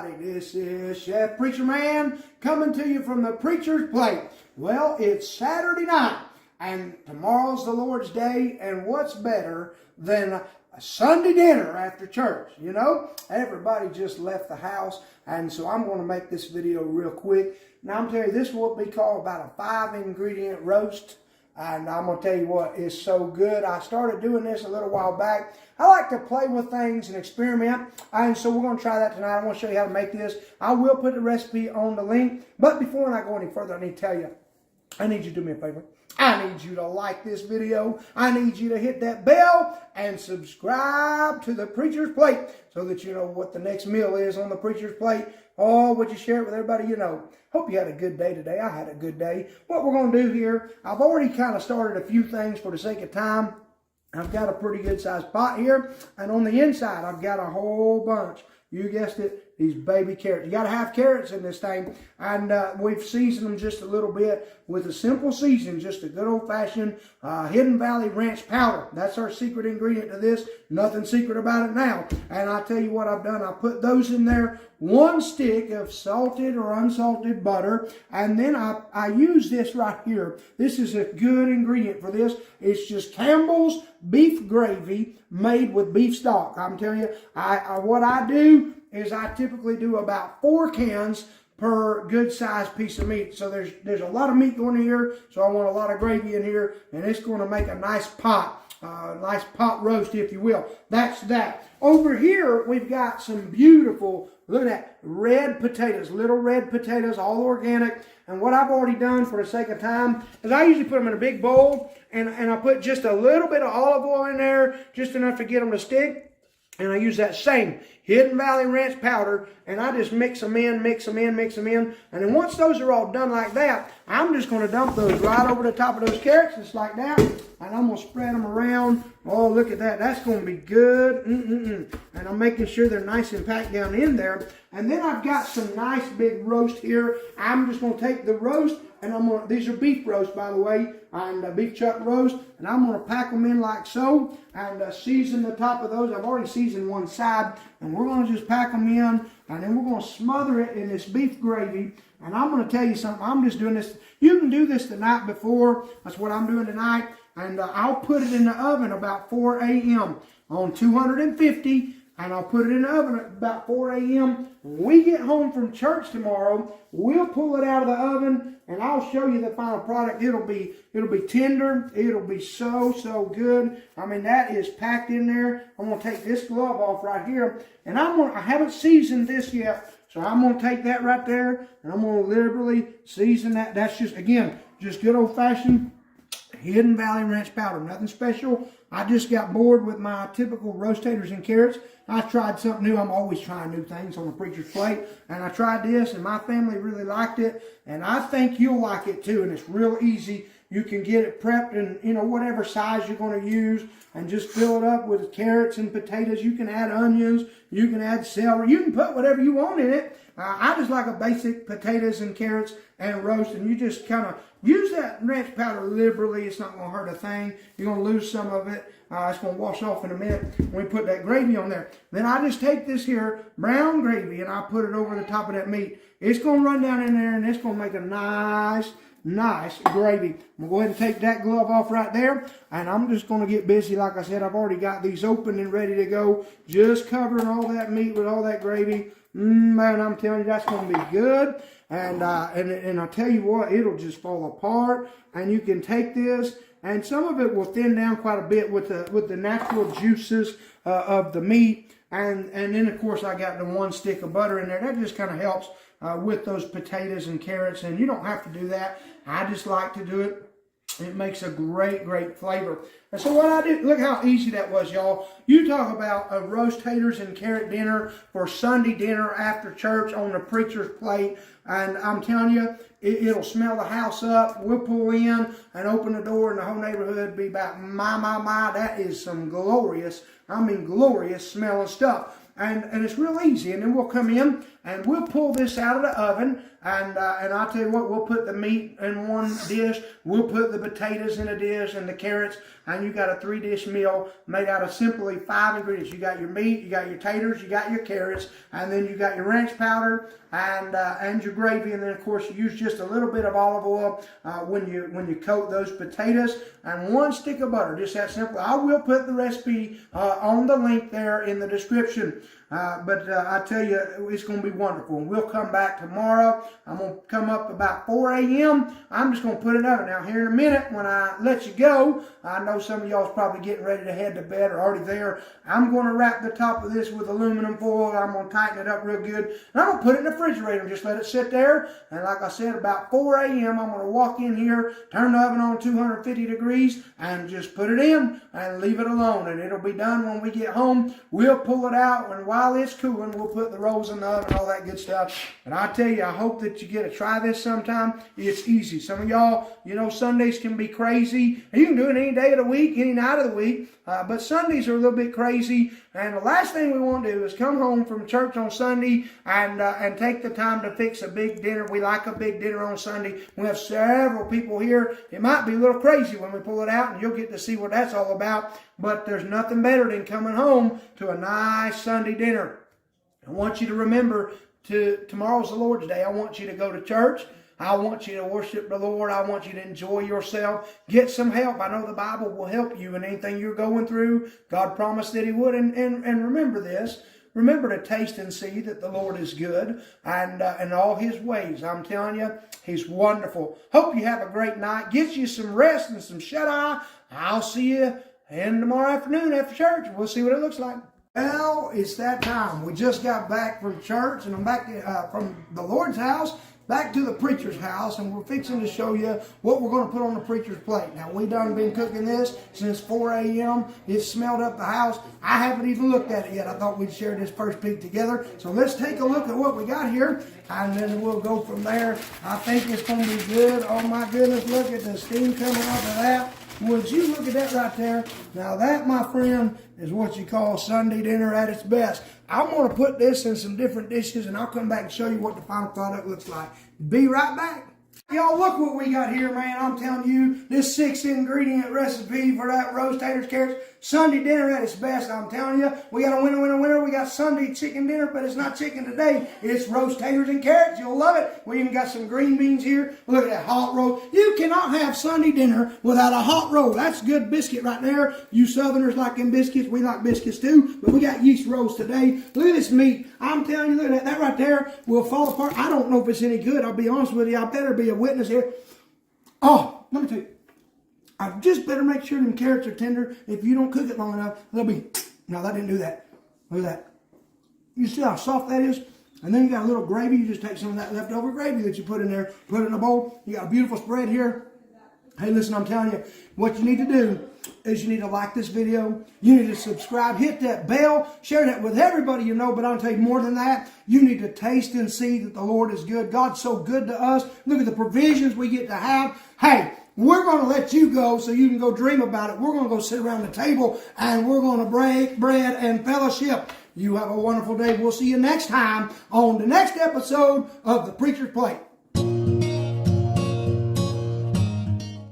everybody. This is Chef Preacher Man coming to you from the Preacher's Plate. Well, it's Saturday night, and tomorrow's the Lord's Day, and what's better than a Sunday dinner after church? You know, everybody just left the house, and so I'm going to make this video real quick. Now, I'm telling you, this will be called about a 5-ingredient roast. And I'm going to tell you what, it's so good. I started doing this a little while back. I like to play with things and experiment. And so we're going to try that tonight. I want to show you how to make this. I will put the recipe on the link. But before I go any further, I need to tell you, I need you to do me a favor. I need you to like this video. I need you to hit that bell and subscribe to the Preacher's Plate so that you know what the next meal is on the Preacher's Plate. Oh, would you share it with everybody you know? Hope you had a good day today. I had a good day. What we're going to do here, I've already kind of started a few things for the sake of time. I've got a pretty good sized pot here. And on the inside, I've got a whole bunch. You guessed it, these baby carrots. You got to have carrots in this thing. And we've seasoned them just a little bit with a simple season, just a good old-fashioned Hidden Valley Ranch powder. That's our secret ingredient to this. Nothing secret about it now. And I'll tell you what I've done. I put those in there. 1 stick of salted or unsalted butter. And then I use this right here. This is a good ingredient for this. It's just Campbell's beef gravy made with beef stock. I'm telling you, what I do is I typically do about 4 cans per good sized piece of meat. So there's a lot of meat going in here, so I want a lot of gravy in here, and it's going to make a nice pot roast, if you will. That's that. Over here, we've got some beautiful, look at that, red potatoes, little red potatoes, all organic. And what I've already done for the sake of time is I usually put them in a big bowl, and I put just a little bit of olive oil in there, just enough to get them to stick. And I use that same Hidden Valley Ranch powder, and I just mix them in. And then once those are all done like that, I'm just going to dump those right over the top of those carrots, just like that. And I'm going to spread them around. Oh, look at that. That's going to be good. And I'm making sure they're nice and packed down in there. And then I've got some nice big roast here. I'm just going to take the roast, and these are beef roast, by the way, and beef chuck roast, and I'm going to pack them in like so, and season the top of those. I've already seasoned one side, and we're going to just pack them in, and then we're going to smother it in this beef gravy. And I'm going to tell you something. I'm just doing this. You can do this the night before. That's what I'm doing tonight. And I'll put it in the oven about 4 a.m. on 250. And I'll put it in the oven at about 4 a.m. When we get home from church tomorrow, we'll pull it out of the oven, and I'll show you the final product. It'll be tender. It'll be so good. I mean, that is packed in there. I'm going to take this glove off right here, and I haven't seasoned this yet, so I'm going to take that right there, and I'm going to liberally season that. That's just, again, just good old-fashioned Hidden Valley Ranch powder. Nothing special. I just got bored with my typical roast taters and carrots. I tried something new. I'm always trying new things on the Preacher's Plate. And I tried this, and my family really liked it. And I think you'll like it too. And it's real easy. You can get it prepped in, whatever size you're going to use, and just fill it up with carrots and potatoes. You can add onions. You can add celery. You can put whatever you want in it. I just like a basic potatoes and carrots and roast, and you just kind of use that ranch powder liberally. It's not going to hurt a thing. You're going to lose some of it. It's going to wash off in a minute when we put that gravy on there. Then I just take this here brown gravy, and I put it over the top of that meat. It's going to run down in there, and it's going to make a nice gravy. I'm going to go ahead and take that glove off right there, and I'm just going to get busy. Like I said, I've already got these open and ready to go, just covering all that meat with all that gravy. Man, I'm telling you, that's going to be good. And I'll tell you what, it'll just fall apart. And you can take this, and some of it will thin down quite a bit with the natural juices of the meat. And then, of course, I got the 1 stick of butter in there. That just kind of helps with those potatoes and carrots. And you don't have to do that. I just like to do it. It makes a great flavor. And so what I did, look how easy that was, y'all. You talk about a roast taters and carrot dinner for Sunday dinner after church on the Preacher's Plate. And I'm telling you, it'll smell the house up. We'll pull in and open the door, and the whole neighborhood will be about, my, that is some glorious smelling stuff. And it's real easy. And then we'll come in, and we'll pull this out of the oven. And I'll tell you what, we'll put the meat in one dish, we'll put the potatoes in a dish and the carrots, and you got a 3-dish meal made out of simply 5 ingredients. You got your meat, you got your taters, you got your carrots, and then you got your ranch powder and your gravy, and then of course you use just a little bit of olive oil when you coat those potatoes, and 1 stick of butter. Just that simple. I will put the recipe on the link there in the description. But I tell you, it's going to be wonderful. We'll come back tomorrow. I'm going to come up about 4 a.m. I'm just going to put it over. Now, here in a minute, when I let you go, I know some of y'all is probably getting ready to head to bed or already there. I'm going to wrap the top of this with aluminum foil. I'm going to tighten it up real good. And I'm going to put it in the refrigerator and just let it sit there. And like I said, about 4 a.m., I'm going to walk in here, turn the oven on 250 degrees, and just put it in and leave it alone. And it'll be done when we get home. We'll pull it out, and while it's cooling, we'll put the rolls in the oven and all that good stuff. And I tell you, I hope that you get to try this sometime. It's easy. Some of y'all, you know, Sundays can be crazy. You can do it any day of the week, any night of the week. But Sundays are a little bit crazy. And the last thing we want to do is come home from church on Sunday and take the time to fix a big dinner. We like a big dinner on Sunday. We have several people here. It might be a little crazy when we pull it out, and you'll get to see what that's all about. But there's nothing better than coming home to a nice Sunday dinner. I want you to remember tomorrow's the Lord's Day. I want you to go to church. I want you to worship the Lord. I want you to enjoy yourself. Get some help. I know the Bible will help you in anything you're going through. God promised that He would. And remember this. Remember to taste and see that the Lord is good and in all His ways. I'm telling you, He's wonderful. Hope you have a great night. Get you some rest and some shut-eye. I'll see you tomorrow afternoon after church. We'll see what it looks like. Well, it's that time. We just got back from church, and I'm back from the Lord's house, back to the preacher's house, and we're fixing to show you what we're going to put on the preacher's plate. Now, we done been cooking this since 4 a.m. It's smelled up the house. I haven't even looked at it yet. I thought we'd share this first peek together. So let's take a look at what we got here, and then we'll go from there. I think it's going to be good. Oh, my goodness, look at the steam coming off of that. Would you look at that right there? Now that, my friend, is what you call Sunday dinner at its best. I'm going to put this in some different dishes, and I'll come back and show you what the final product looks like. Be right back. Y'all, look what we got here, man. I'm telling you, this 6-ingredient recipe for that roast taters, carrots, Sunday dinner at its best. I'm telling you, we got a winner. We got Sunday chicken dinner, but it's not chicken today. It's roast taters and carrots. You'll love it. We even got some green beans here. Look at that hot roll. You cannot have Sunday dinner without a hot roll. That's good biscuit right there. You Southerners like them biscuits. We like biscuits too, but we got yeast rolls today. Look at this meat. I'm telling you, look at that right there will fall apart. I don't know if it's any good. I'll be honest with you. I better be a witness here. Oh, let me tell you. I just better make sure them carrots are tender. If you don't cook it long enough, they'll be... No, that didn't do that. Look at that. You see how soft that is? And then you got a little gravy. You just take some of that leftover gravy that you put in there, put it in a bowl. You got a beautiful spread here. Hey, listen, I'm telling you, what you need to do is you need to like this video. You need to subscribe, hit that bell, share that with everybody you know. But I'll tell you more than that. You need to taste and see that the Lord is good. God's so good to us. Look at the provisions we get to have. Hey, we're going to let you go so you can go dream about it. We're going to go sit around the table and we're going to break bread and fellowship. You have a wonderful day. We'll see you next time on the next episode of The Preacher's Plate.